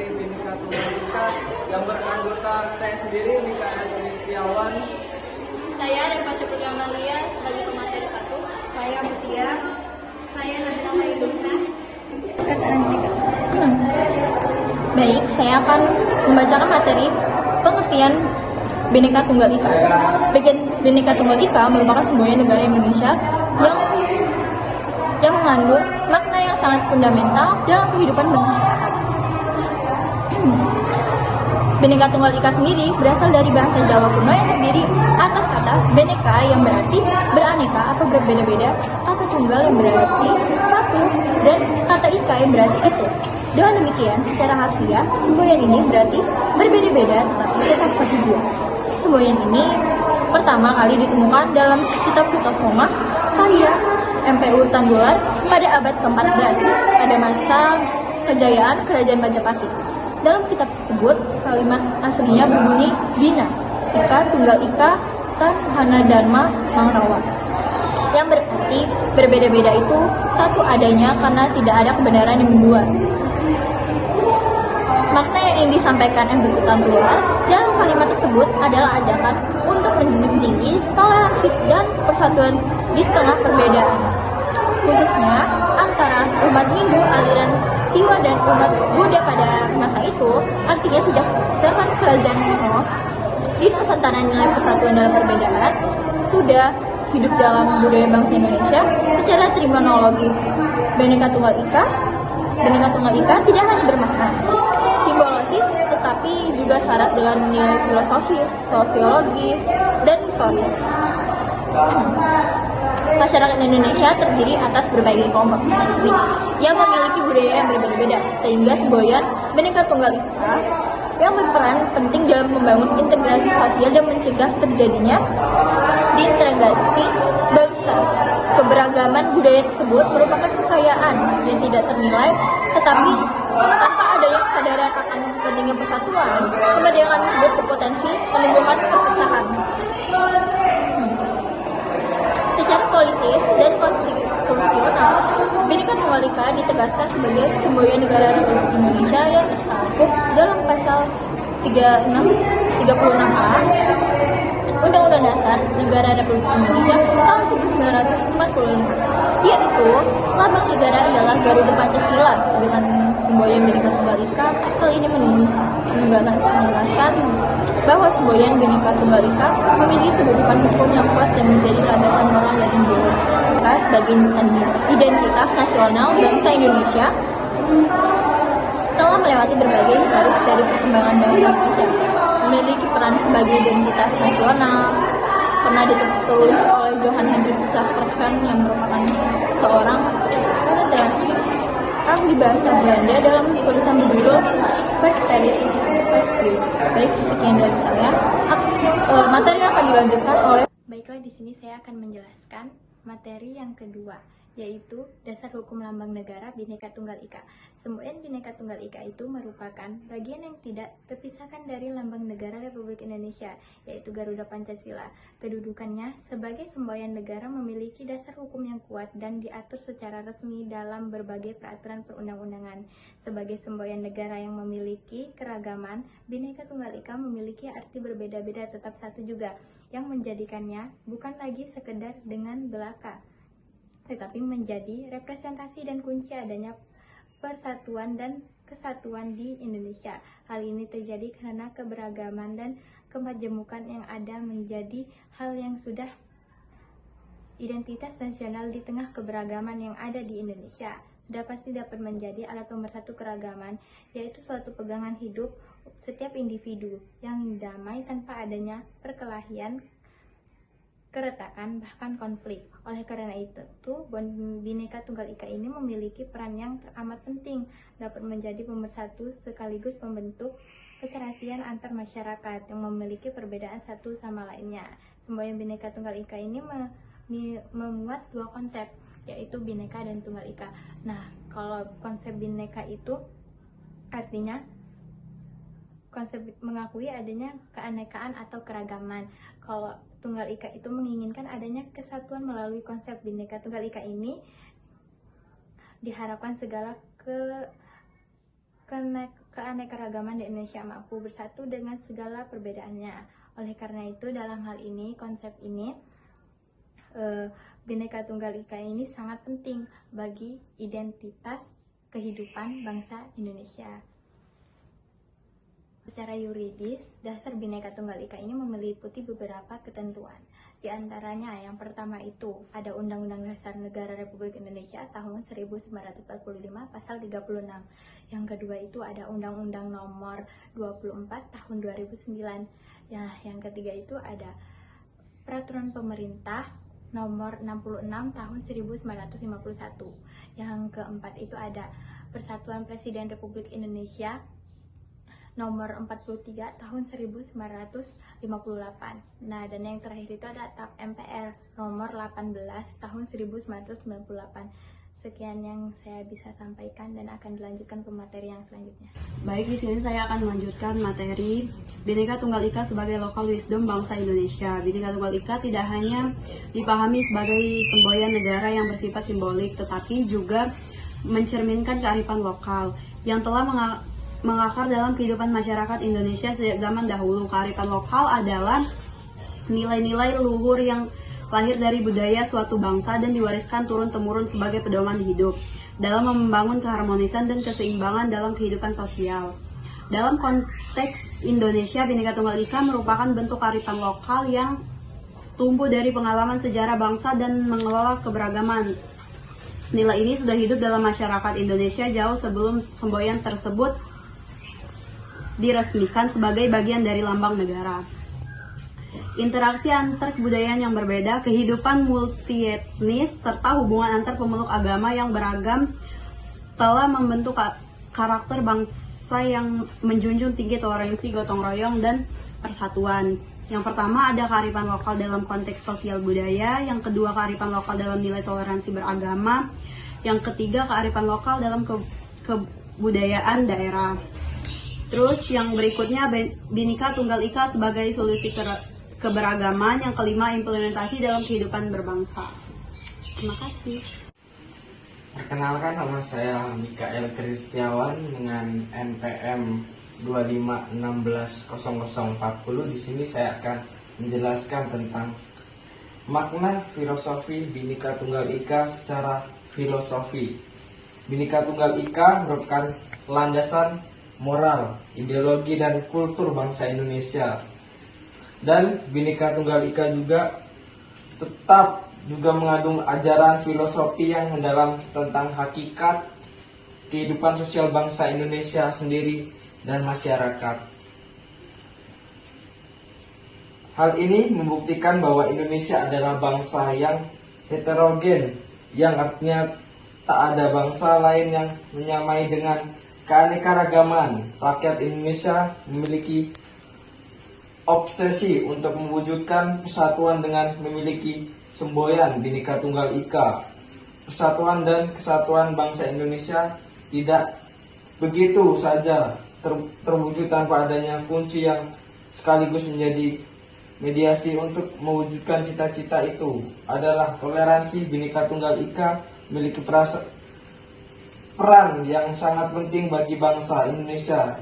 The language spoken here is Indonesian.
materi Bhinneka Tunggal Ika yang beranggota saya sendiri, Mikael Setiawan. Saya Reva Syukur Amalia sebagai pemateri 1. Saya Mutia. Saya Nabila Haidunsa. Baik, saya akan membacakan materi pengertian Bhinneka Tunggal Ika. Bhinneka Tunggal Ika merupakan semboyan negara Indonesia yang mengandung makna yang sangat fundamental dalam kehidupan bermasyarakat. Bhinneka Tunggal Ika sendiri berasal dari bahasa Jawa kuno yang terdiri atas kata Bhinneka yang berarti beraneka atau berbeda-beda, kata tunggal yang berarti satu, dan kata Ika yang berarti itu. Dengan demikian, secara harfiah, semboyan ini berarti berbeda-beda tetapi tetap satu jua. Semboyan ini pertama kali ditemukan dalam kitab Sutasoma karya MPU Tandular pada abad ke-14 pada masa kejayaan Kerajaan Majapahit. Dalam kitab tersebut, kalimat aslinya berbunyi Bina, Ika Tunggal Ika Tan Hana Dharma Mangrawa, yang berarti berbeda-beda itu satu adanya karena tidak ada kebenaran yang dua. Makna yang ingin disampaikan MPU Tandular dalam kalimat tersebut adalah ajakan untuk menjunjung tinggi toleransi dan persatuan di tengah perbedaan, khususnya antara umat Hindu aliran Siwa dan umat Buddha pada masa itu. Artinya sejak zaman kerajaan kuno di Nusantara nilai persatuan dalam perbedaan sudah hidup dalam budaya bangsa Indonesia secara terminologis. Bhinneka Tunggal Ika tidak hanya bermakna simbologis tetapi juga syarat dengan nilai filosofis, sosiologis, dan historis. Masyarakat Indonesia terdiri atas berbagai kelompok etnik yang memiliki budaya yang berbeda-beda, sehingga semboyan Bhinneka Tunggal Ika yang berperan penting dalam membangun integrasi sosial dan mencegah terjadinya diintegrasi bangsa. Keberagaman budaya tersebut merupakan kekayaan yang tidak ternilai, tetapi tanpa adanya kesadaran akan pentingnya persatuan, keberagaman tersebut berpotensi menimbulkan perpecahan. Secara politis dan konstitusional, Bhinneka Tunggal Ika ditegaskan sebagai semboyan negara Republik Indonesia yang tertuang dalam pasal 36A Undang-Undang Dasar Negara Republik Indonesia tahun 1945, yaitu lambang negara adalah Garuda Pancasila. Dengan semboyan Bhinneka Tunggal Ika, hal ini menegaskan bahwa semboyan Bhinneka Tunggal Ika memiliki kedudukan hukum yang kuat dan menjadi landasan moral yang ideologis sebagai identitas nasional bangsa Indonesia. Setelah melewati berbagai garis dari perkembangan bangsa Indonesia, memiliki peran sebagai identitas nasional, pernah ditulis oleh Johan Hendrik Clapperton yang merupakan seorang penetrasi ahli bahasa Belanda dalam tulisan berjudul Prosperity. Baik, sekian dari saya. Materi yang akan dilanjutkan oleh. Baiklah, di sini saya akan menjelaskan materi yang kedua, yaitu Dasar Hukum Lambang Negara Bhinneka Tunggal Ika. Semboyan Bhinneka Tunggal Ika itu merupakan bagian yang tidak terpisahkan dari Lambang Negara Republik Indonesia, yaitu Garuda Pancasila. Kedudukannya sebagai semboyan negara memiliki dasar hukum yang kuat dan diatur secara resmi dalam berbagai peraturan perundang-undangan. Sebagai semboyan negara yang memiliki keragaman, Bhinneka Tunggal Ika memiliki arti berbeda-beda tetap satu juga, yang menjadikannya bukan lagi sekedar dengan belaka, tetapi menjadi representasi dan kunci adanya persatuan dan kesatuan di Indonesia. Hal ini terjadi karena keberagaman dan kemajemukan yang ada menjadi hal yang sudah identitas nasional. Di tengah keberagaman yang ada di Indonesia, sudah pasti dapat menjadi alat pemersatu keragaman, yaitu suatu pegangan hidup setiap individu yang damai tanpa adanya perkelahian, keretakan, bahkan konflik. Oleh karena itu, Bhinneka Tunggal Ika ini memiliki peran yang teramat penting, dapat menjadi pemersatu sekaligus pembentuk keserasian antar masyarakat yang memiliki perbedaan satu sama lainnya. Semboyan Bhinneka Tunggal Ika ini memuat dua konsep, yaitu Bhinneka dan Tunggal Ika. Nah, kalau konsep Bhinneka itu artinya konsep mengakui adanya keanekaan atau keragaman. Kalau Tunggal Ika itu menginginkan adanya kesatuan. Melalui konsep Bhinneka Tunggal Ika ini diharapkan segala keanekaragaman di Indonesia mampu bersatu dengan segala perbedaannya. Oleh karena itu, dalam hal ini, konsep ini, Bhinneka Tunggal Ika ini sangat penting bagi identitas kehidupan bangsa Indonesia. Secara yuridis, dasar Bhinneka Tunggal Ika ini meliputi beberapa ketentuan. Di antaranya, yang pertama itu ada Undang-Undang Dasar Negara Republik Indonesia tahun 1945 pasal 36. Yang kedua itu ada Undang-Undang Nomor 24 tahun 2009. Ya, yang ketiga itu ada Peraturan Pemerintah Nomor 66 tahun 1951. Yang keempat itu ada Persatuan Presiden Republik Indonesia Nomor 43 tahun 1958. Nah, dan yang terakhir itu ada TAP MPR Nomor 18 tahun 1998. Sekian yang saya bisa sampaikan dan akan dilanjutkan ke materi yang selanjutnya. Baik, di sini saya akan melanjutkan materi Bhinneka Tunggal Ika sebagai local wisdom bangsa Indonesia. Bhinneka Tunggal Ika tidak hanya dipahami sebagai semboyan negara yang bersifat simbolik, tetapi juga mencerminkan kearifan lokal yang telah mengakar dalam kehidupan masyarakat Indonesia sejak zaman dahulu. Kearifan lokal adalah nilai-nilai luhur yang lahir dari budaya suatu bangsa dan diwariskan turun-temurun sebagai pedoman hidup dalam membangun keharmonisan dan keseimbangan dalam kehidupan sosial. Dalam konteks Indonesia, Bhinneka Tunggal Ika merupakan bentuk kearifan lokal yang tumbuh dari pengalaman sejarah bangsa dan mengelola keberagaman. Nilai ini sudah hidup dalam masyarakat Indonesia jauh sebelum semboyan tersebut diresmikan sebagai bagian dari lambang negara. Interaksi antar kebudayaan yang berbeda, kehidupan multietnis, serta hubungan antar pemeluk agama yang beragam telah membentuk karakter bangsa yang menjunjung tinggi toleransi, gotong royong, dan persatuan. Yang pertama ada kearifan lokal dalam konteks sosial budaya, yang kedua kearifan lokal dalam nilai toleransi beragama, yang ketiga kearifan lokal dalam kebudayaan daerah. Terus yang berikutnya Bhinneka Tunggal Ika sebagai solusi keberagaman, yang kelima implementasi dalam kehidupan berbangsa. Terima kasih. Perkenalkan, nama saya Mikael Kristiawan dengan NPM 25160040. Di sini saya akan menjelaskan tentang makna filosofi Bhinneka Tunggal Ika secara filosofi. Bhinneka Tunggal Ika merupakan landasan moral, ideologi, dan kultur bangsa Indonesia. Dan Bhinneka Tunggal Ika juga tetap mengandung ajaran filosofi yang mendalam tentang hakikat kehidupan sosial bangsa Indonesia sendiri dan masyarakat. Hal ini membuktikan bahwa Indonesia adalah bangsa yang heterogen, yang artinya tak ada bangsa lain yang menyamai dengan keanekaragaman. Rakyat Indonesia memiliki obsesi untuk mewujudkan persatuan dengan memiliki semboyan Bhinneka Tunggal Ika. Persatuan dan kesatuan bangsa Indonesia tidak begitu saja terwujud tanpa adanya kunci yang sekaligus menjadi mediasi untuk mewujudkan cita-cita itu adalah toleransi. Bhinneka Tunggal Ika memiliki peran yang sangat penting bagi bangsa Indonesia.